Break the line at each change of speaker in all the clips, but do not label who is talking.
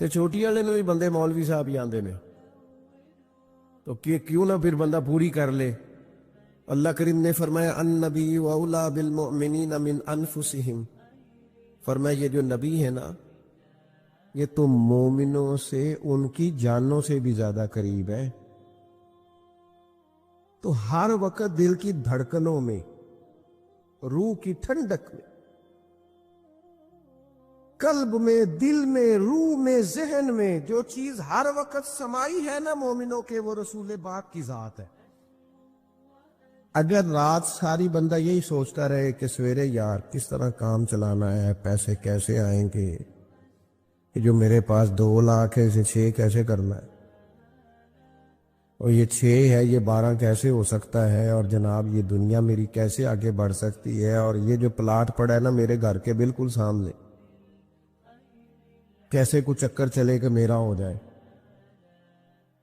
تے چھوٹی والے نوں بھی بندے مولوی صاحب ہی آندے نے، تو کیوں نہ پھر بندہ پوری کر لے۔ اللہ کریم نے فرمایا النبی اولا بالمؤمنین من انفسہم، فرمایا یہ جو نبی ہے نا یہ تو مومنوں سے ان کی جانوں سے بھی زیادہ قریب ہے۔ تو ہر وقت دل کی دھڑکنوں میں، روح کی ٹھنڈک میں، قلب میں، دل میں، روح میں، ذہن میں جو چیز ہر وقت سمائی ہے نا مومنوں کے، وہ رسول پاک کی ذات ہے۔ اگر رات ساری بندہ یہی سوچتا رہے کہ سویرے یار کس طرح کام چلانا ہے، پیسے کیسے آئیں گے، کہ جو میرے پاس 2 لاکھ ہے اسے 6 کیسے کرنا ہے، اور یہ 6 ہے یہ 12 کیسے ہو سکتا ہے، اور جناب یہ دنیا میری کیسے آگے بڑھ سکتی ہے، اور یہ جو پلاٹ پڑا ہے نا میرے گھر کے بالکل سامنے کیسے کچھ چکر چلے کہ میرا ہو جائے،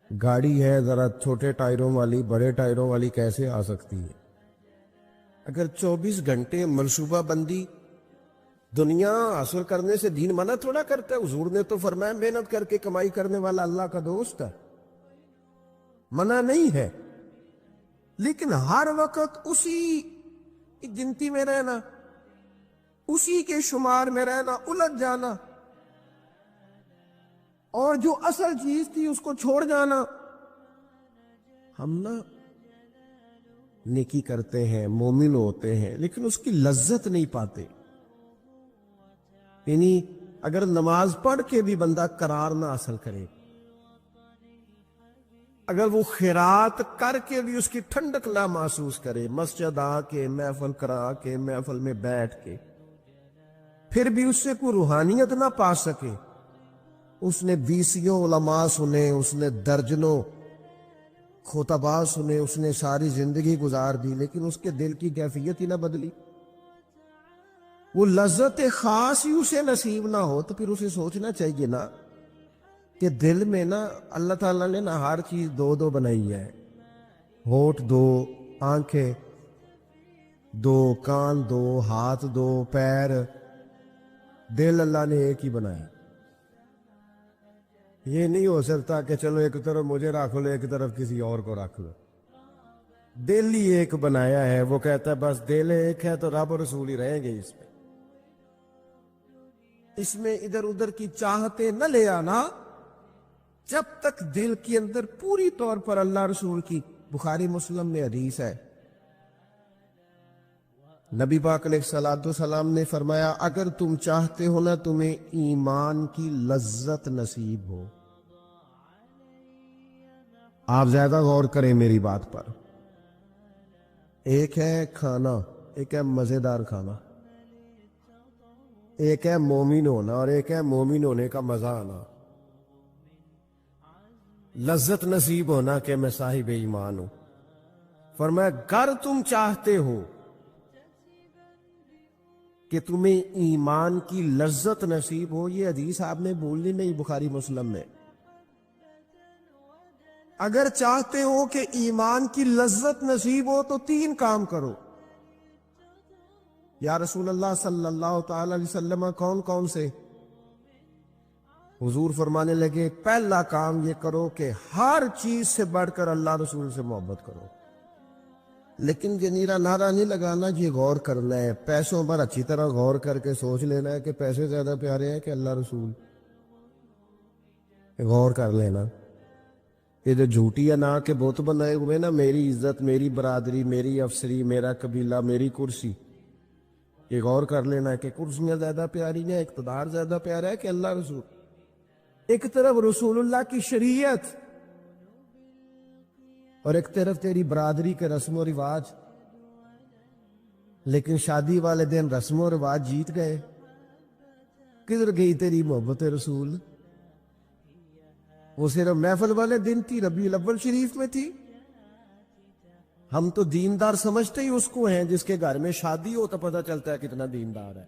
گاڑی ہے ذرا چھوٹے ٹائروں والی بڑے ٹائروں والی کیسے آ سکتی ہے۔ اگر 24 گھنٹے منصوبہ بندی دنیا حاصل کرنے سے دین منع تھوڑا کرتا ہے، حضور نے تو فرمایا محنت کر کے کمائی کرنے والا اللہ کا دوست ہے، منع نہیں ہے، لیکن ہر وقت اسی گنتی میں رہنا، اسی کے شمار میں رہنا، الجھ جانا، اور جو اصل چیز تھی اس کو چھوڑ جانا۔ ہم نا نیکی کرتے ہیں، مومن ہوتے ہیں، لیکن اس کی لذت نہیں پاتے۔ یعنی اگر نماز پڑھ کے بھی بندہ قرار نہ حاصل کرے، اگر وہ خیرات کر کے بھی اس کی ٹھنڈک نہ محسوس کرے، مسجد آ کے، محفل کرا کے، محفل میں بیٹھ کے، پھر بھی اس سے کوئی روحانیت نہ پا سکے، اس نے 20 علماء سنے، اس نے درجنوں خطباء سنے، اس نے ساری زندگی گزار دی، لیکن اس کے دل کی کیفیت ہی نہ بدلی، وہ لذت خاص ہی اسے نصیب نہ ہو، تو پھر اسے سوچنا چاہیے نا کہ دل میں نا اللہ تعالیٰ نے نا ہر چیز 2 بنائی ہے، ہونٹ 2، آنکھیں 2، کان 2، ہاتھ 2، پیر، دل اللہ نے ایک ہی بنایا۔ یہ نہیں ہو سکتا کہ چلو ایک طرف مجھے رکھ لو ایک طرف کسی اور کو رکھ لو، دل ہی ایک بنایا ہے۔ وہ کہتا ہے بس دل ایک ہے تو رب و رسول ہی رہیں گے اس میں ادھر ادھر کی چاہتے نہ لے آنا، جب تک دل کے اندر پوری طور پر اللہ رسول کی، بخاری مسلم میں حدیث ہے، نبی پاک علیہ الصلوۃ والسلام نے فرمایا اگر تم چاہتے ہو نا تمہیں ایمان کی لذت نصیب ہو، آپ زیادہ غور کریں میری بات پر، ایک ہے کھانا، ایک ہے مزیدار کھانا، ایک ہے مومن ہونا، اور ایک ہے مومن ہونے کا مزہ آنا، لذت نصیب ہونا کہ میں صاحب ایمان ہوں۔ فرمایا اگر تم چاہتے ہو کہ تمہیں ایمان کی لذت نصیب ہو، یہ حدیث آپ نے بولنی نہیں، بخاری مسلم میں، اگر چاہتے ہو کہ ایمان کی لذت نصیب ہو تو 3 کام کرو۔ یا رسول اللہ صلی اللہ تعالی علیہ وسلم کون کون سے؟ حضور فرمانے لگے پہلا کام یہ کرو کہ ہر چیز سے بڑھ کر اللہ رسول سے محبت کرو۔ لیکن جنیرا نعرہ نہیں لگانا، یہ غور کرنا ہے، پیسوں پر اچھی طرح غور کر کے سوچ لینا ہے کہ پیسے زیادہ پیارے ہیں کہ اللہ رسول، غور کر لینا۔ یہ جو جھوٹی انا کے بت بنائے ہوئے نا، میری عزت، میری برادری، میری افسری، میرا قبیلہ، میری کرسی، یہ غور کر لینا ہے کہ کرسیاں زیادہ پیاری ہیں، اقتدار زیادہ پیارا ہے کہ اللہ رسول۔ ایک طرف رسول اللہ کی شریعت اور ایک طرف تیری برادری کے رسم و رواج، لیکن شادی والے دن رسم و رواج جیت گئے، کدھر گئی تیری محبت رسول؟ وہ صرف محفل والے دن تھی، ربیع الاول شریف میں تھی۔ ہم تو دیندار سمجھتے ہی اس کو ہیں جس کے گھر میں شادی ہو تو پتہ چلتا ہے کتنا دیندار ہے،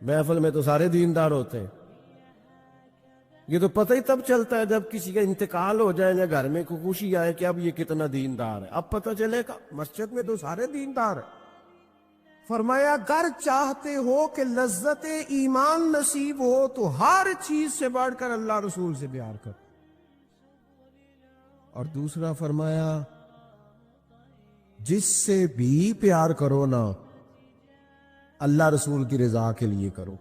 محفل میں تو سارے دیندار ہوتے ہیں، یہ تو پتہ ہی تب چلتا ہے جب کسی کا انتقال ہو جائے یا گھر میں کوئی خوشی آئے کہ اب یہ کتنا دیندار ہے، اب پتہ چلے گا۔ مسجد میں تو سارے دیندار ہیں، فرمایا اگر چاہتے ہو کہ لذت ایمان نصیب ہو تو ہر چیز سے بڑھ کر اللہ رسول سے پیار کر. اور دوسرا فرمایا جس سے بھی پیار کرو نا اللہ رسول کی رضا کے لیے کرو.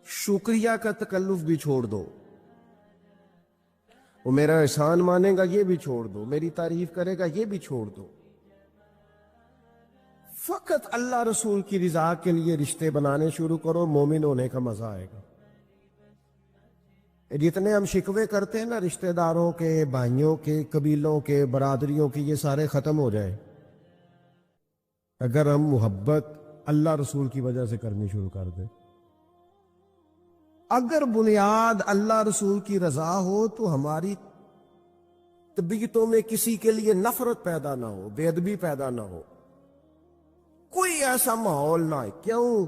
شکریہ کا تکلف بھی چھوڑ دو, وہ میرا احسان مانے گا یہ بھی چھوڑ دو, میری تعریف کرے گا یہ بھی چھوڑ دو. فقط اللہ رسول کی رضا کے لیے رشتے بنانے شروع کرو, مومن ہونے کا مزہ آئے گا. جتنے ہم شکوے کرتے ہیں نا رشتہ داروں کے, بھائیوں کے, قبیلوں کے, برادریوں کی, یہ سارے ختم ہو جائیں اگر ہم محبت اللہ رسول کی وجہ سے کرنی شروع کر دیں. اگر بنیاد اللہ رسول کی رضا ہو تو ہماری طبیعتوں میں کسی کے لیے نفرت پیدا نہ ہو, بے ادبی پیدا نہ ہو, کوئی ایسا ماحول نہ ہے. کیوں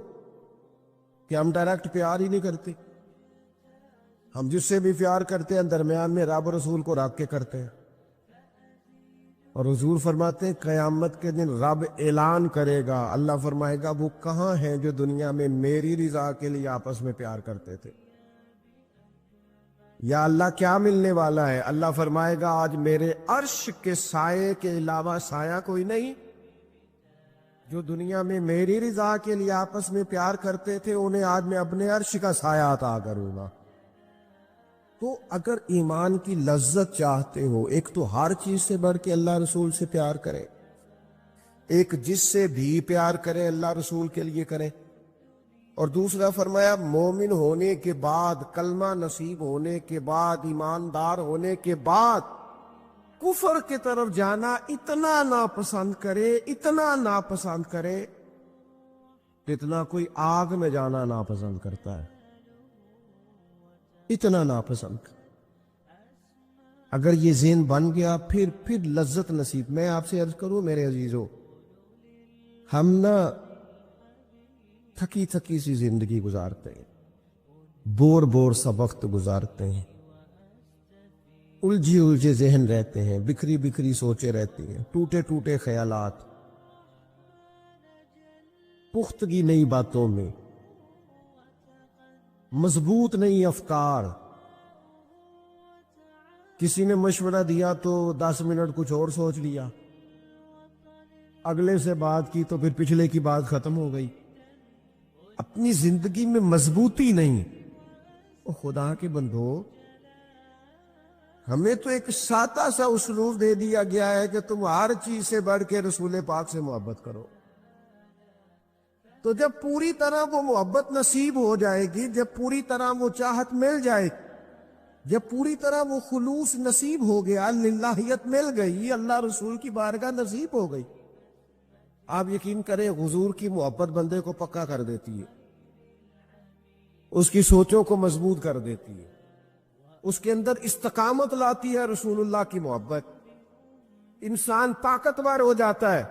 کہ ہم ڈائریکٹ پیار ہی نہیں کرتے. ہم جس سے بھی پیار کرتے ہیں درمیان میں رب رسول کو رکھ کے کرتے ہیں. اور حضور فرماتے ہیں قیامت کے دن رب اعلان کرے گا, اللہ فرمائے گا وہ کہاں ہیں جو دنیا میں میری رضا کے لیے آپس میں پیار کرتے تھے. یا اللہ کیا ملنے والا ہے؟ اللہ فرمائے گا آج میرے عرش کے سائے کے علاوہ سایہ کوئی نہیں. جو دنیا میں میری رضا کے لیے آپس میں پیار کرتے تھے انہیں آج میں اپنے عرش کا سایہ عطا کروں گا. تو اگر ایمان کی لذت چاہتے ہو, ایک تو ہر چیز سے بڑھ کے اللہ رسول سے پیار کرے, ایک جس سے بھی پیار کرے اللہ رسول کے لیے کرے, اور دوسرا فرمایا مومن ہونے کے بعد, کلمہ نصیب ہونے کے بعد, ایماندار ہونے کے بعد کفر کی طرف جانا اتنا ناپسند کرے, اتنا ناپسند کرے جتنا کوئی آگ میں جانا ناپسند کرتا ہے, اتنا ناپسند. اگر یہ ذہن بن گیا پھر لذت نصیب. میں آپ سے عرض کروں میرے عزیزو, ہم نا تھکی تھکی سی زندگی گزارتے ہیں, بور سا وقت گزارتے ہیں, الجھے ذہن رہتے ہیں, بکھری سوچیں رہتی ہیں, ٹوٹے خیالات, پختگی نئی باتوں میں, مضبوط نہیں افکار. کسی نے مشورہ دیا تو 10 منٹ کچھ اور سوچ لیا, اگلے سے بات کی تو پھر پچھلے کی بات ختم ہو گئی. اپنی زندگی میں مضبوطی نہیں. خدا کے بندو, ہمیں تو ایک سادہ سا اسلوب دے دیا گیا ہے کہ تم ہر چیز سے بڑھ کے رسول پاک سے محبت کرو. تو جب پوری طرح وہ محبت نصیب ہو جائے گی, جب پوری طرح وہ چاہت مل جائے گی, جب پوری طرح وہ خلوص نصیب ہو گیا, للہیت مل گئی, اللہ رسول کی بارگاہ نصیب ہو گئی, آپ یقین کریں حضور کی محبت بندے کو پکا کر دیتی ہے, اس کی سوچوں کو مضبوط کر دیتی ہے, اس کے اندر استقامت لاتی ہے رسول اللہ کی محبت. انسان طاقتور ہو جاتا ہے.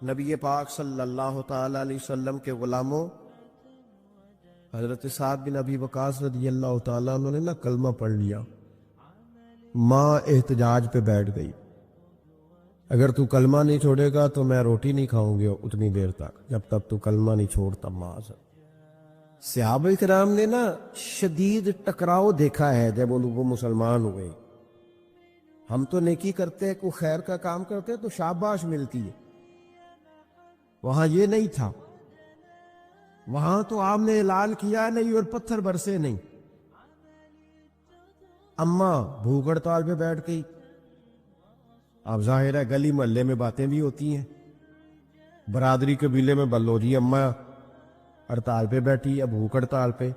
نبی پاک صلی اللہ تعالی علیہ وسلم کے غلاموں حضرت سعد بن ابی وقاص رضی اللہ تعالیٰ انہوں نے نا کلمہ پڑھ لیا. ماں احتجاج پہ بیٹھ گئی, اگر تو کلمہ نہیں چھوڑے گا تو میں روٹی نہیں کھاؤں گی اتنی دیر تک جب تک تو کلمہ نہیں چھوڑتا. ماں صحابہ کرام نے نا شدید ٹکراؤ دیکھا ہے جب وہ مسلمان ہوئے. ہم تو نیکی کرتے ہیں, کوئی خیر کا کام کرتے ہیں تو شاباش ملتی ہے, وہاں یہ نہیں تھا. وہاں تو آپ نے اعلان کیا نہیں اور پتھر برسے نہیں. اماں بھوک ہڑتال پہ بیٹھ گئی. اب ظاہر ہے گلی محلے میں باتیں بھی ہوتی ہیں, برادری قبیلے میں بلوجی اماں ہڑتال پہ بیٹھی ہے, بھوک ہڑتال پہ.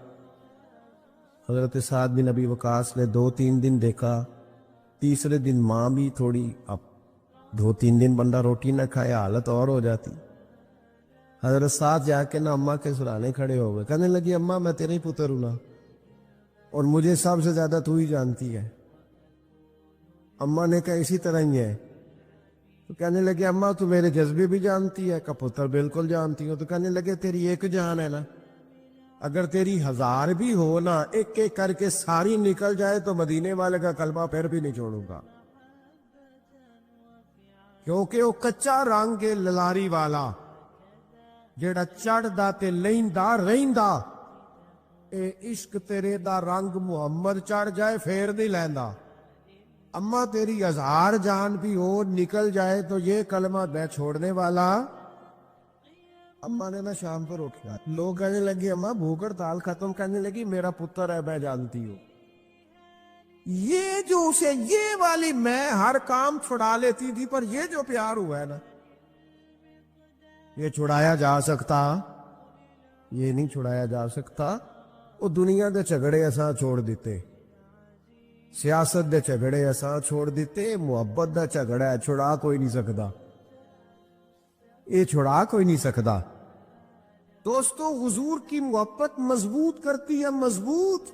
حضرت سعد بن ابی وقاص نے 2-3 دن دیکھا, تیسرے دن ماں بھی تھوڑی, اب 2-3 دن بندہ روٹی نہ کھائے حالت اور ہو جاتی. حضرت سعد جا کے نا اماں کے سرانے کھڑے ہو گئے, کہنے لگی اماں میں تیرے ہی پتر ہوں نا, اور مجھے سب سے زیادہ تو ہی جانتی ہے. اماں نے کہا اسی طرح ہی ہے. تو کہنے لگے اماں تو میرے جذبے بھی جانتی ہے. کہ پتر بالکل جانتی ہوں. تو کہنے لگے تیری ایک جان ہے نا, اگر تیری 1000 بھی ہو نا, ایک ایک کر کے ساری نکل جائے تو مدینے والے کا کلمہ پھر بھی نہیں چھوڑوں گا. کیونکہ وہ کچا رنگ ہے للاری والا جیڑا چڑھدا تے لیندا رہندا، اے عشق تیرے دا رنگ محمد چڑھ جائے پھر نہیں لیندا۔ اما تیری ہزار جان بھی ہو نکل جائے تو یہ کلمہ میں چھوڑنے والا۔ اما نے نا شام پر اٹھا، لوگ کہنے لگے اما بھوک ہڑتال ختم، کرنے لگی میرا پتر ہے میں جانتی ہوں، یہ جو اسے یہ والی میں ہر کام چھڑا لیتی تھی، پر یہ جو پیار ہوا ہے نا یہ چھڑایا جا سکتا؟ یہ نہیں چھڑایا جا سکتا۔ وہ دنیا دے جھگڑے ایسا چھوڑ دیتے، سیاست دے جھگڑے ایسا چھوڑ دیتے، محبت دا جھگڑا ہے چھڑا کوئی نہیں سکتا، یہ چھڑا کوئی نہیں سکتا۔ دوستو حضور کی محبت مضبوط کرتی ہے، مضبوط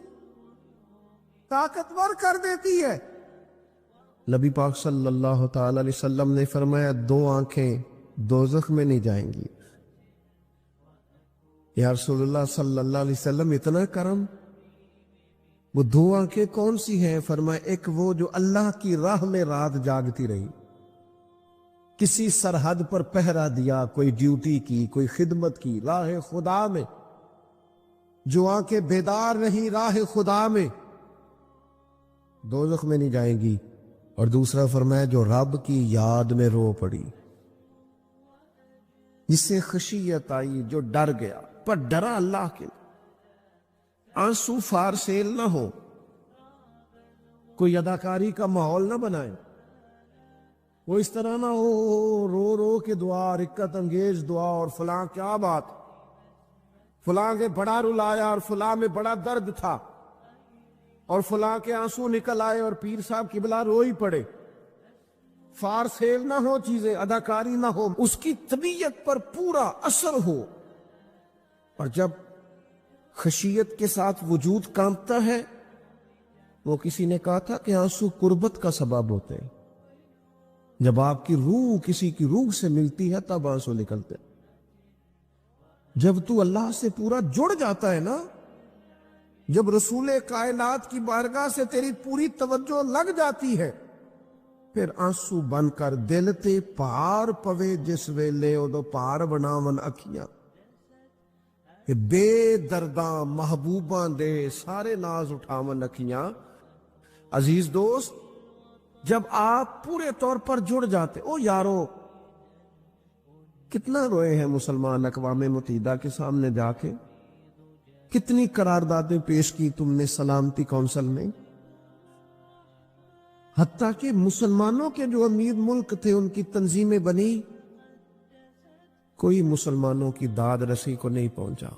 طاقتور کر دیتی ہے۔ نبی پاک صلی اللہ تعالی علیہ وسلم نے فرمایا دو آنکھیں دوزخ میں نہیں جائیں گی۔ یا رسول اللہ صلی اللہ علیہ وسلم اتنا کرم، وہ دو آنکھیں کون سی ہیں؟ فرمایا ایک وہ جو اللہ کی راہ میں رات جاگتی رہی، کسی سرحد پر پہرا دیا، کوئی ڈیوٹی کی، کوئی خدمت کی راہ خدا میں، جو آنکھیں بیدار رہی راہ خدا میں، دوزخ میں نہیں جائیں گی۔ اور دوسرا فرمایا جو رب کی یاد میں رو پڑی، جس سے خشیت آئی، جو ڈر گیا، پر ڈرا اللہ کے، آنسو فارسیل نہ ہو، کوئی اداکاری کا ماحول نہ بنائے، وہ اس طرح نہ ہو رو رو کے دعا، رکت انگیز دعا، اور فلاں کیا بات، فلاں کے بڑا رلایا اور فلاں میں بڑا درد تھا اور فلاں کے آنسو نکل آئے اور پیر صاحب قبلہ رو ہی پڑے۔ فارسیل نہ ہو چیزیں، اداکاری نہ ہو، اس کی طبیعت پر پورا اثر ہو۔ اور جب خشیت کے ساتھ وجود کانپتا ہے، وہ کسی نے کہا تھا کہ آنسو قربت کا سبب ہوتے ہیں، جب آپ کی روح کسی کی روح سے ملتی ہے تب آنسو نکلتے ہیں۔ جب تو اللہ سے پورا جڑ جاتا ہے نا، جب رسول کائنات کی بارگاہ سے تیری پوری توجہ لگ جاتی ہے، پھر آنسو بن کر دل تے پار پوے، جس ویلے ادو پار بناون اکھیاں، کہ بے درداں محبوباں دے سارے ناز اٹھاون اکھیاں۔ عزیز دوست، جب آپ پورے طور پر جڑ جاتے، او یارو کتنا روئے ہیں مسلمان اقوام متحدہ کے سامنے جا کے، کتنی قراردادیں پیش کی تم نے سلامتی کونسل میں، حتیٰ کہ مسلمانوں کے جو امیر ملک تھے ان کی تنظیمیں بنی، کوئی مسلمانوں کی داد رسی کو نہیں پہنچا۔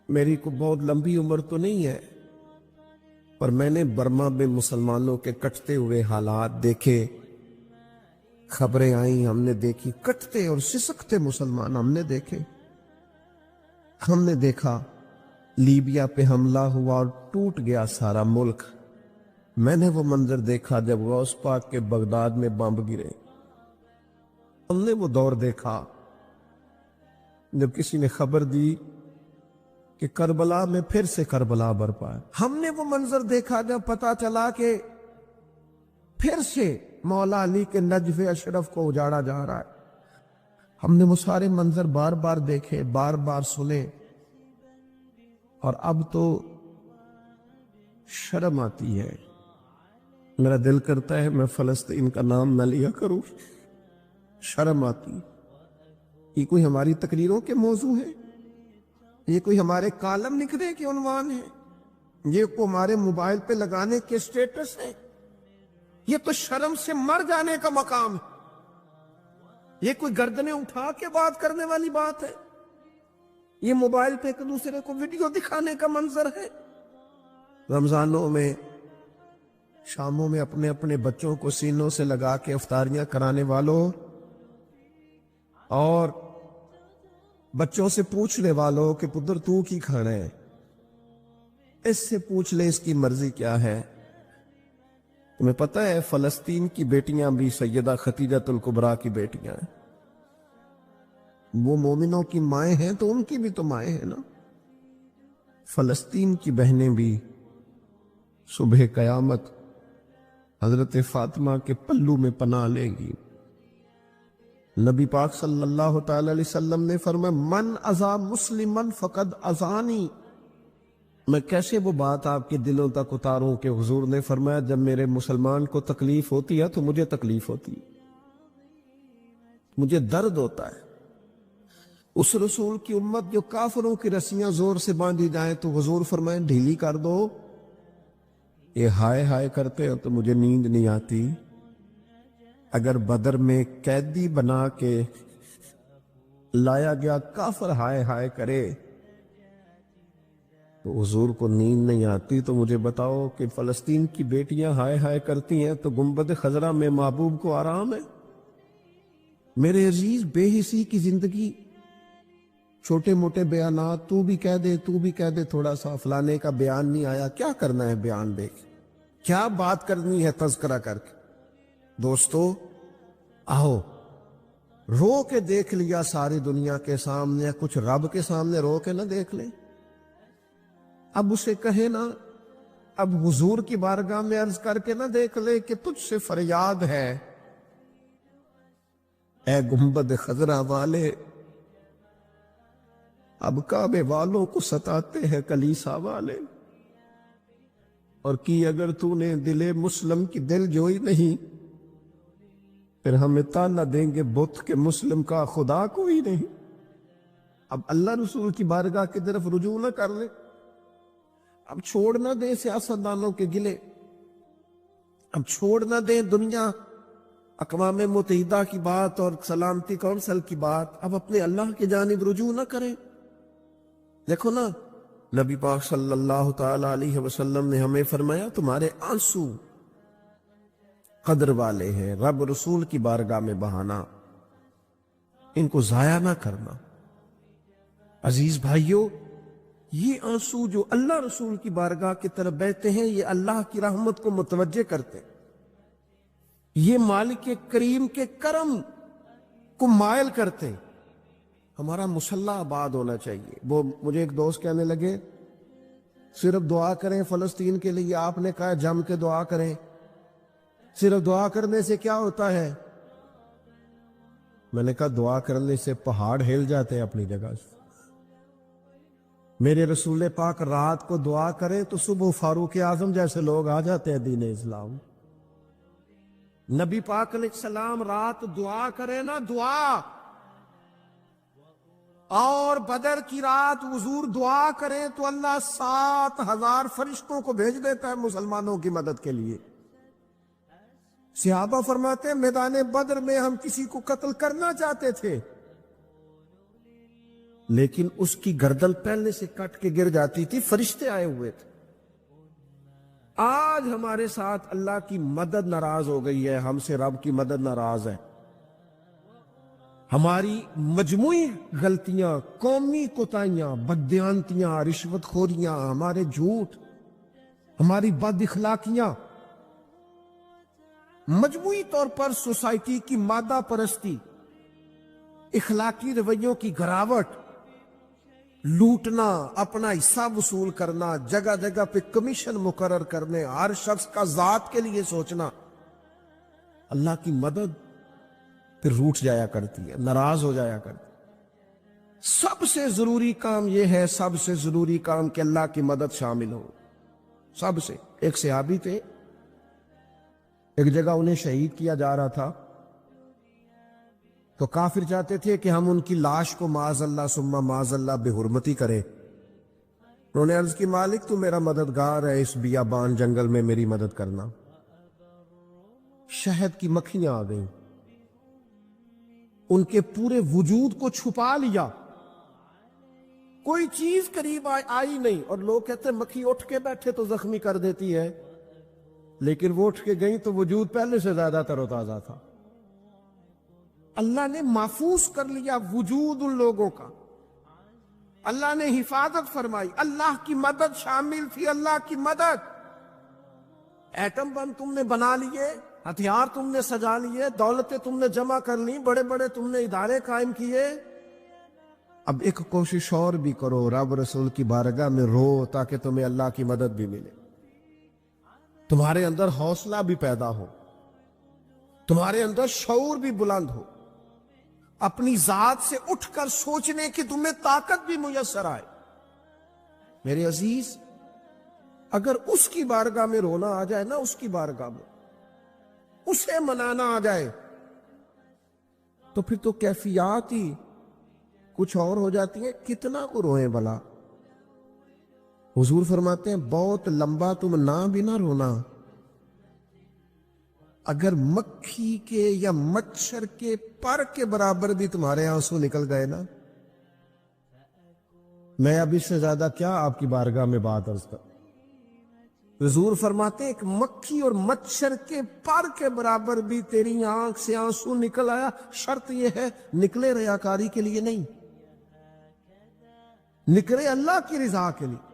میری کو بہت لمبی عمر تو نہیں ہے، پر میں نے برما میں مسلمانوں کے کٹتے ہوئے حالات دیکھے، خبریں آئیں، ہم نے دیکھی کٹتے اور سسکتے مسلمان ہم نے دیکھے۔ ہم نے دیکھا لیبیا پہ حملہ ہوا اور ٹوٹ گیا سارا ملک۔ میں نے وہ منظر دیکھا جب غوث پاک کے بغداد میں بمب گرے۔ ہم نے وہ دور دیکھا جب کسی نے خبر دی کہ کربلا میں پھر سے کربلا برپا ہے۔ ہم نے وہ منظر دیکھا جب پتا چلا کہ پھر سے مولا علی کے نجف اشرف کو اجاڑا جا رہا ہے۔ ہم نے وہ سارے منظر بار بار دیکھے، بار بار سنے، اور اب تو شرم آتی ہے۔ میرا دل کرتا ہے میں فلسطین کا نام نہ لیا کروں، شرم آتی۔ یہ کوئی ہماری تقریروں کے موضوع ہے؟ یہ کوئی ہمارے کالم لکھنے کے عنوان ہے؟ یہ کوئی ہمارے موبائل پہ لگانے کے سٹیٹس ہے؟ یہ تو شرم سے مر جانے کا مقام ہے۔ یہ کوئی گردنیں اٹھا کے بات کرنے والی بات ہے؟ یہ موبائل پہ ایک دوسرے کو ویڈیو دکھانے کا منظر ہے؟ رمضانوں میں، شاموں میں اپنے اپنے بچوں کو سینوں سے لگا کے افطاریاں کرانے والوں، اور بچوں سے پوچھنے والوں کہ پتر تو کی کھانا ہے، اس سے پوچھ لے اس کی مرضی کیا ہے۔ تمہیں پتہ ہے فلسطین کی بیٹیاں بھی سیدہ خدیجہ الکبریٰ کی بیٹیاں ہیں، وہ مومنوں کی مائیں ہیں تو ان کی بھی تو مائیں ہیں نا۔ فلسطین کی بہنیں بھی صبح قیامت حضرت فاطمہ کے پلو میں پناہ لیں گی۔ نبی پاک صلی اللہ تعالی علیہ وسلم نے فرمایا من اذا مسلمن فقد اذانی۔ میں کیسے وہ بات آپ کے دلوں تک اتاروں کہ حضور نے فرمایا جب میرے مسلمان کو تکلیف ہوتی ہے تو مجھے تکلیف ہوتی ہے، مجھے درد ہوتا ہے۔ اس رسول کی امت جو کافروں کی رسیاں زور سے باندھی جائیں تو حضور فرمائیں ڈھیلی کر دو، یہ ہائے ہائے کرتے ہو تو مجھے نیند نہیں آتی۔ اگر بدر میں قیدی بنا کے لایا گیا کافر ہائے ہائے کرے تو حضور کو نیند نہیں آتی، تو مجھے بتاؤ کہ فلسطین کی بیٹیاں ہائے ہائے کرتی ہیں تو گنبد خضرا میں محبوب کو آرام ہے؟ میرے عزیز، بے حسی کی زندگی، چھوٹے موٹے بیانات، تو بھی کہہ دے تھوڑا سا فلانے کا بیان نہیں آیا، کیا کرنا ہے بیان دے کے، کیا بات کرنی ہے تذکرہ کر کے؟ دوستو آؤ، رو کے دیکھ لیا ساری دنیا کے سامنے، کچھ رب کے سامنے رو کے نہ دیکھ لیں؟ اب اسے کہے نا، اب حضور کی بارگاہ میں عرض کر کے نہ دیکھ لے کہ تجھ سے فریاد ہے اے گنبد خضرا والے، اب کعبے والوں کو ستاتے ہیں کلیسا والے، اور کی اگر تو نے دل مسلم کی دل جوئی نہیں، پھر ہمیں تانا دیں گے بت کے مسلم کا خدا کوئی نہیں۔ اب اللہ رسول کی بارگاہ کی طرف رجوع نہ کر لے، اب چھوڑ نہ دیں سیاستدانوں کے گلے، اب چھوڑ نہ دیں دنیا اقوام متحدہ کی بات اور سلامتی کونسل کی بات، اب اپنے اللہ کی جانب رجوع نہ کریں۔ دیکھو نا، نبی پاک صلی اللہ تعالی علیہ وسلم نے ہمیں فرمایا تمہارے آنسو قدر والے ہیں، رب رسول کی بارگاہ میں بہانا، ان کو ضائع نہ کرنا۔ عزیز بھائیو، یہ آنسو جو اللہ رسول کی بارگاہ کی طرف بہتے ہیں، یہ اللہ کی رحمت کو متوجہ کرتے ہیں، یہ مالک کریم کے کرم کو مائل کرتے ہیں۔ ہمارا مسلح آباد ہونا چاہیے۔ وہ مجھے ایک دوست کہنے لگے صرف دعا کریں فلسطین کے لیے، آپ نے کہا جم کے دعا کریں، صرف دعا کرنے سے کیا ہوتا ہے؟ میں نے کہا دعا کرنے سے پہاڑ ہل جاتے ہیں اپنی جگہ سے۔ میرے رسول پاک رات کو دعا کریں تو صبح فاروق اعظم جیسے لوگ آ جاتے ہیں دین اسلام۔ نبی پاک علیہ السلام رات دعا کریں نا، دعا، اور بدر کی رات حضور دعا کریں تو اللہ 7,000 فرشتوں کو بھیج دیتا ہے مسلمانوں کی مدد کے لیے۔ صحابہ فرماتے ہیں میدان بدر میں ہم کسی کو قتل کرنا چاہتے تھے، لیکن اس کی گردن پہلے سے کٹ کے گر جاتی تھی، فرشتے آئے ہوئے تھے۔ آج ہمارے ساتھ اللہ کی مدد ناراض ہو گئی ہے، ہم سے رب کی مدد ناراض ہے۔ ہماری مجموعی غلطیاں، قومی کوتاہیاں، بددیانتیاں، رشوت خوریاں، ہمارے جھوٹ، ہماری بد اخلاقیاں، مجموعی طور پر سوسائٹی کی مادہ پرستی، اخلاقی رویوں کی گراوٹ، لوٹنا، اپنا حصہ وصول کرنا، جگہ جگہ پہ کمیشن مقرر کرنے، ہر شخص کا ذات کے لیے سوچنا، اللہ کی مدد پھر روٹ جایا کرتی ہے، ناراض ہو جایا کرتی ہے۔ سب سے ضروری کام یہ ہے، سب سے ضروری کام کہ اللہ کی مدد شامل ہو۔ سب سے، ایک صحابی تھے، ایک جگہ انہیں شہید کیا جا رہا تھا، تو کافر چاہتے تھے کہ ہم ان کی لاش کو معاذ اللہ ثم معاذ اللہ بے حرمتی کریں۔ انہوں نے عرض کی مالک تو میرا مددگار ہے، اس بیابان جنگل میں میری مدد کرنا۔ شہد کی مکھیاں آ گئیں، ان کے پورے وجود کو چھپا لیا، کوئی چیز قریب آئی نہیں، اور لوگ کہتے ہیں مکھی اٹھ کے بیٹھے تو زخمی کر دیتی ہے، لیکن وہ اٹھ کے گئیں تو وجود پہلے سے زیادہ تر و تازہ تھا۔ اللہ نے محفوظ کر لیا وجود ان لوگوں کا، اللہ نے حفاظت فرمائی، اللہ کی مدد شامل تھی، اللہ کی مدد۔ ایٹم بم تم نے بنا لیے، ہتھیار تم نے سجا لیے، دولتیں تم نے جمع کر لی، بڑے بڑے تم نے ادارے قائم کیے، اب ایک کوشش اور بھی کرو، رب رسول کی بارگاہ میں رو تاکہ تمہیں اللہ کی مدد بھی ملے۔ تمہارے اندر حوصلہ بھی پیدا ہو، تمہارے اندر شعور بھی بلند ہو، اپنی ذات سے اٹھ کر سوچنے کی تمہیں طاقت بھی میسر آئے۔ میرے عزیز، اگر اس کی بارگاہ میں رونا آ جائے نا، اس کی بارگاہ میں اسے منانا آ جائے، تو پھر تو کیفیات ہی کچھ اور ہو جاتی ہیں۔ کتنا کو روئیں بلا؟ حضور فرماتے ہیں بہت لمبا تم نہ بھی نہ رونا، اگر مکھی کے یا مچھر کے پر کے برابر بھی تمہارے آنسو نکل گئے نا، میں اب اس سے زیادہ کیا آپ کی بارگاہ میں بات عرض کروں۔ حضور فرماتے ہیں ایک مکھی اور مچھر کے پر کے برابر بھی تیری آنکھ سے آنسو نکل آیا، شرط یہ ہے نکلے ریاکاری کے لیے نہیں، نکلے اللہ کی رضا کے لیے،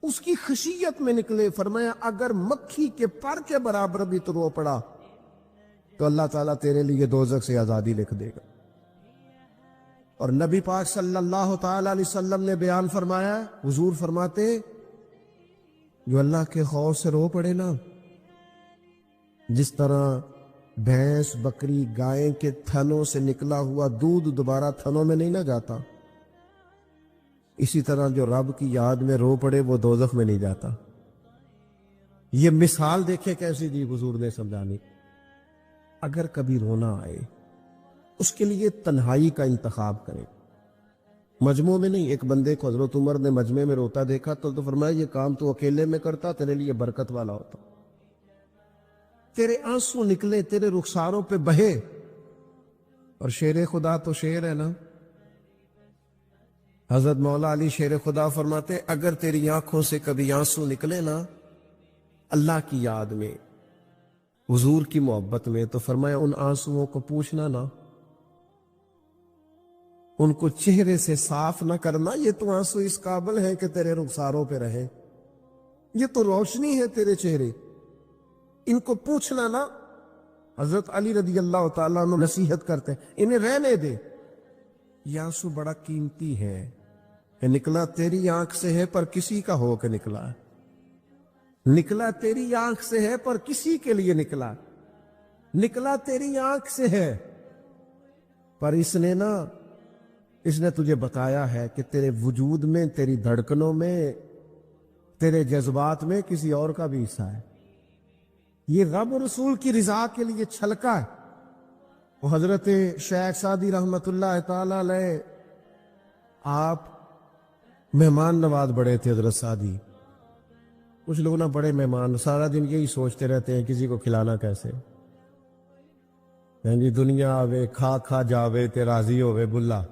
اس کی خشیت میں نکلے۔ فرمایا اگر مکھی کے پر کے برابر بھی تو رو پڑا تو اللہ تعالیٰ تیرے لیے دوزخ سے آزادی لکھ دے گا۔ اور نبی پاک صلی اللہ تعالیٰ علیہ وسلم نے بیان فرمایا، حضور فرماتے جو اللہ کے خوف سے رو پڑے نا، جس طرح بھینس بکری گائے کے تھنوں سے نکلا ہوا دودھ دوبارہ تھنوں میں نہیں نہ جاتا، اسی طرح جو رب کی یاد میں رو پڑے وہ دوزخ میں نہیں جاتا۔ یہ مثال دیکھے کیسی دی حضور نے سمجھانی۔ اگر کبھی رونا آئے اس کے لیے تنہائی کا انتخاب کریں، مجموع میں نہیں۔ ایک بندے کو حضرت عمر نے مجمع میں روتا دیکھا تو فرمایا یہ کام تو اکیلے میں کرتا، تیرے لیے برکت والا ہوتا، تیرے آنسو نکلے، تیرے رخساروں پہ بہے۔ اور شیر خدا تو شیر ہے نا، حضرت مولا علی شیر خدا فرماتے اگر تیری آنکھوں سے کبھی آنسو نکلے نا اللہ کی یاد میں، حضور کی محبت میں، تو فرمایا ان آنسوؤں کو پوچھنا نا، ان کو چہرے سے صاف نہ کرنا، یہ تو آنسو اس قابل ہے کہ تیرے رخساروں پہ رہے، یہ تو روشنی ہے تیرے چہرے، ان کو پوچھنا نا۔ حضرت علی رضی اللہ تعالیٰ عنہ نصیحت کرتے ہیں انہیں رہنے دے، یہ آنسو بڑا قیمتی ہے، کہ نکلا تیری آنکھ سے ہے پر کسی کا ہو کے نکلا ہے، نکلا تیری آنکھ سے ہے پر کسی کے لیے نکلا، نکلا تیری آنکھ سے ہے پر اس نے تجھے بتایا ہے کہ تیرے وجود میں، تیری دھڑکنوں میں، تیرے جذبات میں کسی اور کا بھی حصہ ہے، یہ رب رسول کی رضا کے لیے چھلکا ہے۔ وہ حضرت شیخ سعدی رحمت اللہ تعالی علیہ آپ مہمان نواز بڑے تھے۔ حضرت سعدی کچھ لوگ نا بڑے مہمان، سارا دن یہی سوچتے رہتے ہیں کسی کو کھلانا کیسے، جی دنیا آوے کھا کھا جاوے تے راضی ہوئے بلا۔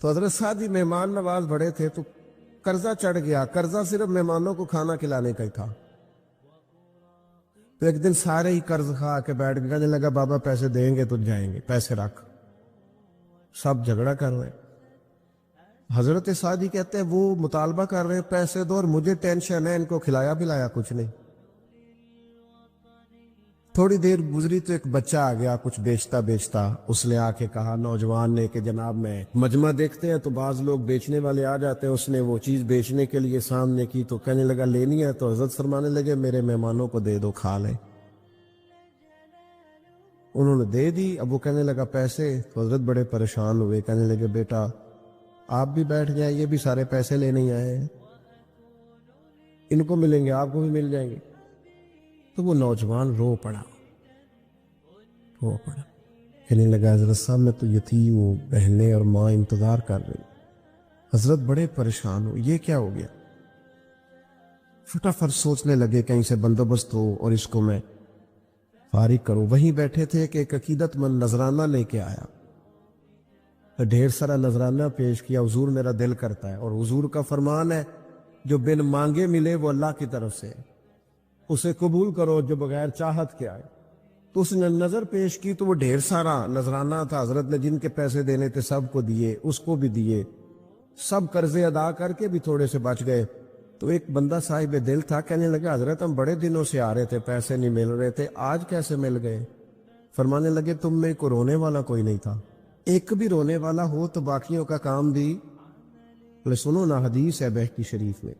تو حضرت سعدی مہمان نواز بڑے تھے تو قرضہ چڑھ گیا، قرضہ صرف مہمانوں کو کھانا کھلانے کا ہی تھا۔ تو ایک دن سارے ہی قرض کھا کے بیٹھ گئے، کہنے لگا بابا پیسے دیں گے تو جائیں گے، پیسے رکھ، سب جھگڑا کر رہے ہیں۔ حضرت سعدی کہتے ہیں وہ مطالبہ کر رہے ہیں پیسے دو اور مجھے ٹینشن ہے، ان کو کھلایا پلایا کچھ نہیں۔ تھوڑی دیر گزری تو ایک بچہ آ گیا کچھ بیچتا بیچتا، اس نے آ کے کہا نوجوان نے کہ جناب میں مجمع دیکھتے ہیں تو بعض لوگ بیچنے والے آ جاتے ہیں، اس نے وہ چیز بیچنے کے لیے سامنے کی تو کہنے لگا لینی ہے، تو حضرت فرمانے لگے میرے مہمانوں کو دے دو کھا لیں۔ انہوں نے دے دی، اب وہ کہنے لگا پیسے، تو حضرت بڑے پریشان ہوئے، کہنے لگے بیٹا آپ بھی بیٹھ جائیں، یہ بھی سارے پیسے لینے ہی آئے ہیں، ان کو ملیں گے آپ کو بھی مل جائیں گے۔ تو وہ نوجوان رو پڑا، کہنے لگا حضرت صاحب میں تو یتیم ہوں، بہنیں اور ماں انتظار کر رہی۔ حضرت بڑے پریشان ہو، یہ کیا ہو گیا؟ فٹافٹ سوچنے لگے کہیں سے بندوبست ہو اور اس کو میں فارغ کروں۔ وہیں بیٹھے تھے کہ ایک عقیدت مند نذرانہ لے کے آیا، ڈھیر سارا نذرانہ پیش کیا، حضور میرا دل کرتا ہے، اور حضور کا فرمان ہے جو بن مانگے ملے وہ اللہ کی طرف سے، اسے قبول کرو جو بغیر چاہت کے آئے۔ تو اس نے نظر پیش کی تو وہ ڈھیر سارا نذرانہ تھا، حضرت نے جن کے پیسے دینے تھے سب کو دیے، اس کو بھی دیے، سب قرضے ادا کر کے بھی تھوڑے سے بچ گئے۔ تو ایک بندہ صاحب دل تھا، کہنے لگا حضرت ہم بڑے دنوں سے آ رہے تھے، پیسے نہیں مل رہے تھے، آج کیسے مل گئے؟ فرمانے لگے تم میں کو رونے والا کوئی نہیں تھا، ایک بھی رونے والا ہو تو باقیوں کا کام بھی۔ بولے سنو نا، حدیث ہے بہقی شریف میں،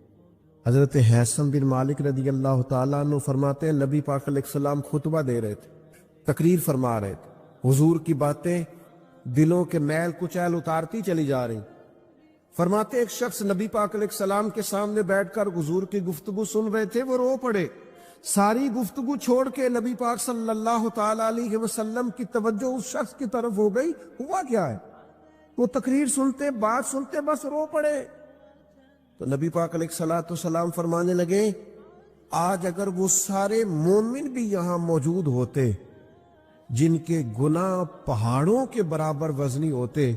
حضرت حیثم بن مالک رضی اللہ تعالیٰ عنہ فرماتے ہیں نبی پاک علیہ السلام خطبہ دے رہے تھے، تقریر فرما رہے تھے، حضور کی باتیں دلوں کے میل کچیل اتارتی چلی جا رہی۔ فرماتے ایک شخص نبی پاک علیہ السلام کے سامنے بیٹھ کر حضور کی گفتگو سن رہے تھے، وہ رو پڑے، ساری گفتگو چھوڑ کے نبی پاک صلی اللہ تعالیٰ علیہ وسلم کی توجہ اس شخص کی طرف ہو گئی۔ ہوا کیا ہے؟ وہ تقریر سنتے، بات سنتے بس رو پڑے۔ تو نبی پاک علیہ السلام فرمانے لگے آج اگر وہ سارے مومن بھی یہاں موجود ہوتے جن کے گناہ پہاڑوں کے برابر وزنی ہوتے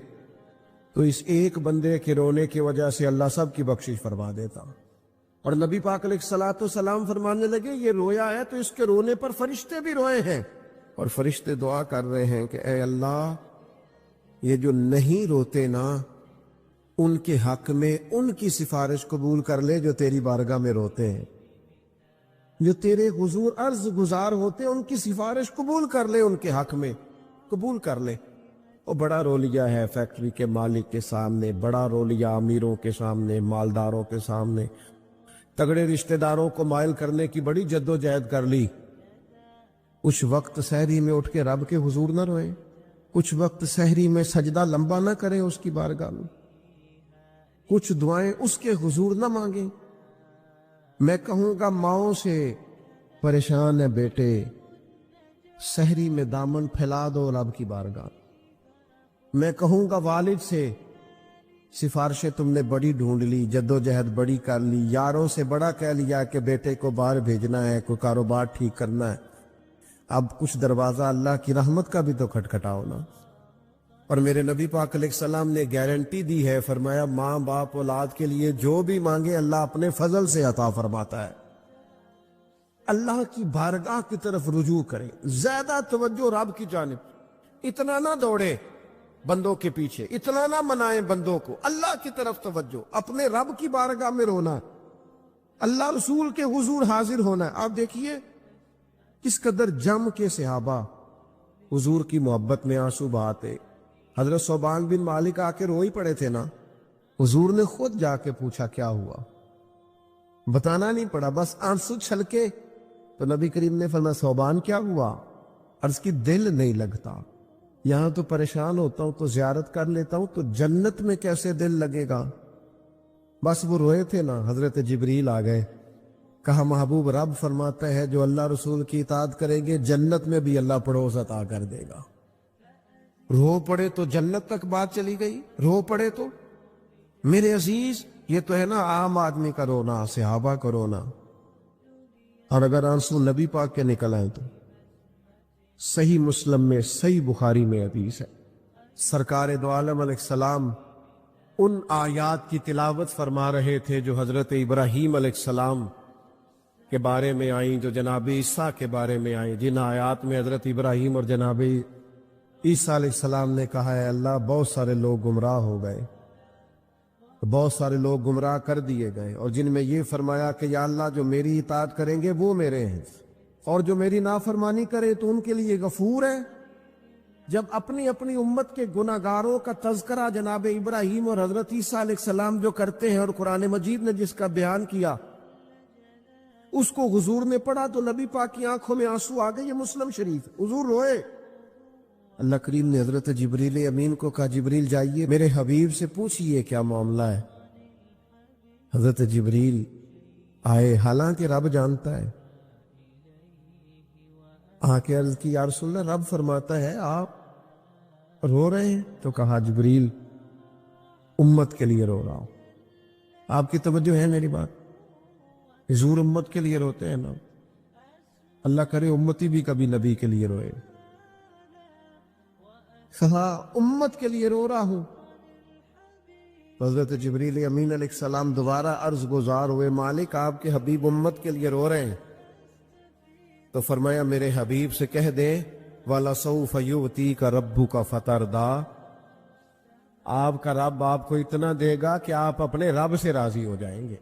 تو اس ایک بندے کے رونے کی وجہ سے اللہ سب کی بخشش فرما دیتا۔ اور نبی پاک علیہ السلام فرمانے لگے یہ رویا ہے تو اس کے رونے پر فرشتے بھی روئے ہیں، اور فرشتے دعا کر رہے ہیں کہ اے اللہ یہ جو نہیں روتے نا ان کے حق میں ان کی سفارش قبول کر لے جو تیری بارگاہ میں روتے ہیں، جو تیرے حضور عرض گزار ہوتے ہیں ان کی سفارش قبول کر لے، ان کے حق میں قبول کر لے۔ وہ بڑا رو لیا ہے فیکٹری کے مالک کے سامنے، بڑا رو لیا امیروں کے سامنے، مالداروں کے سامنے، تگڑے رشتہ داروں کو مائل کرنے کی بڑی جد و جہد کر لی۔ کچھ وقت سحری میں اٹھ کے رب کے حضور نہ روئے، کچھ وقت سحری میں سجدہ لمبا نہ کریں اس کی بارگاہ میں، کچھ دعائیں اس کے حضور نہ مانگیں۔ میں کہوں گا ماؤں سے پریشان ہے بیٹے، سحری میں دامن پھیلا دو رب کی بارگاہ۔ میں کہوں گا والد سے سفارشیں تم نے بڑی ڈھونڈ لی، جد و جہد بڑی کر لی، یاروں سے بڑا کہہ لیا کہ بیٹے کو باہر بھیجنا ہے، کوئی کاروبار ٹھیک کرنا ہے، اب کچھ دروازہ اللہ کی رحمت کا بھی تو کھٹکھٹاؤ نا۔ اور میرے نبی پاک علیہ السلام نے گارنٹی دی ہے، فرمایا ماں باپ اولاد کے لیے جو بھی مانگے اللہ اپنے فضل سے عطا فرماتا ہے۔ اللہ کی بارگاہ کی طرف رجوع کریں، زیادہ توجہ رب کی جانب، اتنا نہ دوڑے بندوں کے پیچھے، اتنا نہ منائیں بندوں کو، اللہ کی طرف توجہ، اپنے رب کی بارگاہ میں رونا، اللہ رسول کے حضور حاضر ہونا۔ آپ دیکھیے کس قدر جم کے صحابہ حضور کی محبت میں آنسو بہاتے۔ حضرت ثوبان بن مالک آ کے رو ہی پڑے تھے نا، حضور نے خود جا کے پوچھا کیا ہوا، بتانا نہیں پڑا، بس آنسو چھلکے۔ تو نبی کریم نے فرمایا ثوبان کیا ہوا؟ عرض کی دل نہیں لگتا، یہاں تو پریشان ہوتا ہوں تو زیارت کر لیتا ہوں، تو جنت میں کیسے دل لگے گا؟ بس وہ روئے تھے نا، حضرت جبریل آ گئے، کہا محبوب رب فرماتا ہے جو اللہ رسول کی اطاعت کریں گے جنت میں بھی اللہ پڑوس عطا کر دے گا۔ رو پڑے تو جنت تک بات چلی گئی، رو پڑے تو میرے عزیز یہ تو ہے نا عام آدمی کا رونا، صحابہ کا رونا۔ اور اگر آنسو نبی پاک کے نکل آئیں تو صحیح مسلم میں، صحیح بخاری میں حدیث ہے، سرکار دو عالم علیہ السلام ان آیات کی تلاوت فرما رہے تھے جو حضرت ابراہیم علیہ السلام کے بارے میں آئیں، جو جناب عیسیٰ کے بارے میں آئیں، جن آیات میں حضرت ابراہیم اور جناب عیسیٰ علیہ السلام نے کہا ہے اللہ بہت سارے لوگ گمراہ ہو گئے، بہت سارے لوگ گمراہ کر دیے گئے، اور جن میں یہ فرمایا کہ یا اللہ جو میری اطاعت کریں گے وہ میرے ہیں، اور جو میری نافرمانی کرے تو ان کے لیے غفور ہے۔ جب اپنی اپنی امت کے گناہ گاروں کا تذکرہ جناب ابراہیم اور حضرت عیسیٰ علیہ السلام جو کرتے ہیں، اور قرآن مجید نے جس کا بیان کیا اس کو حضور نے پڑھا تو نبی پاک کی آنکھوں میں آنسو آ گئے۔ یہ مسلم شریف، حضور روئے۔ اللہ کریم نے حضرت جبریل امین کو کہا جبریل جائیے میرے حبیب سے پوچھئے کیا معاملہ ہے۔ حضرت جبریل آئے، حالانکہ رب جانتا ہے، آ کے عرض کی یا رسول اللہ رب فرماتا ہے آپ رو رہے ہیں؟ تو کہا جبریل امت کے لیے رو رہا ہوں۔ آپ کی توجہ ہے میری بات؟ حضور امت کے لیے روتے ہیں نا، اللہ کرے امتی بھی کبھی نبی کے لیے روئے۔ کہا امت کے لیے رو رہا ہوں۔ حضرت جبریل امین علیہ السلام دوبارہ عرض گزار ہوئے مالک آپ کے حبیب امت کے لیے رو رہے ہیں، تو فرمایا میرے حبیب سے کہہ دیں وَلَسَوْفَ يُؤْتِيكَ رَبُّكَ فَتَرْضَىٰ، آپ کا رب آپ کو اتنا دے گا کہ آپ اپنے رب سے راضی ہو جائیں گے۔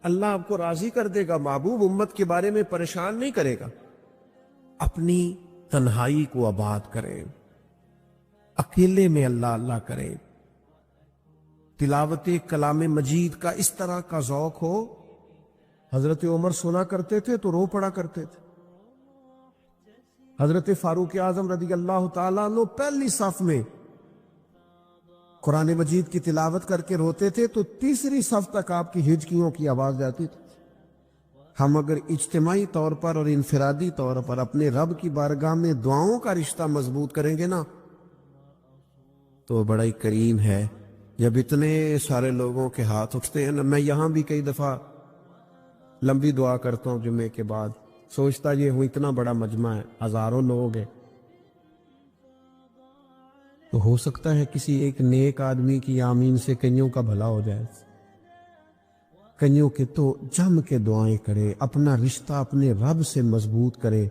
اللہ آپ کو راضی کر دے گا، محبوب امت کے بارے میں پریشان نہیں کرے گا۔ اپنی تنہائی کو آباد کریں، اکیلے میں اللہ اللہ کریں، تلاوت کلام مجید کا اس طرح کا ذوق ہو، حضرت عمر سنا کرتے تھے تو رو پڑا کرتے تھے، حضرت فاروق اعظم رضی اللہ تعالیٰ عنہ پہلی صف میں قرآن مجید کی تلاوت کر کے روتے تھے تو تیسری صف تک آپ کی ہچکیوں کی آواز جاتی تھی۔ ہم اگر اجتماعی طور پر اور انفرادی طور پر اپنے رب کی بارگاہ میں دعاؤں کا رشتہ مضبوط کریں گے نا تو بڑا ہی کریم ہے۔ جب اتنے سارے لوگوں کے ہاتھ اٹھتے ہیں نا، میں یہاں بھی کئی دفعہ لمبی دعا کرتا ہوں جمعے کے بعد، سوچتا یہ ہوں اتنا بڑا مجمع ہے، ہزاروں لوگ ہیں، تو ہو سکتا ہے کسی ایک نیک آدمی کی آمین سے کئیوں کا بھلا ہو جائے، کئیوں کے تو جم کے دعائیں کرے، اپنا رشتہ اپنے رب سے مضبوط کرے،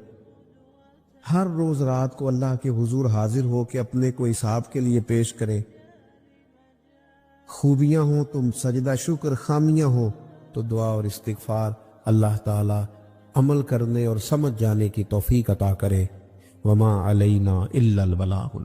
ہر روز رات کو اللہ کے حضور حاضر ہو کے اپنے کو حساب کے لیے پیش کرے، خوبیاں ہوں تو سجدہ شکر، خامیاں ہوں تو دعا اور استغفار۔ اللہ تعالی عمل کرنے اور سمجھ جانے کی توفیق عطا کرے۔ وما علینا الا البلاغ۔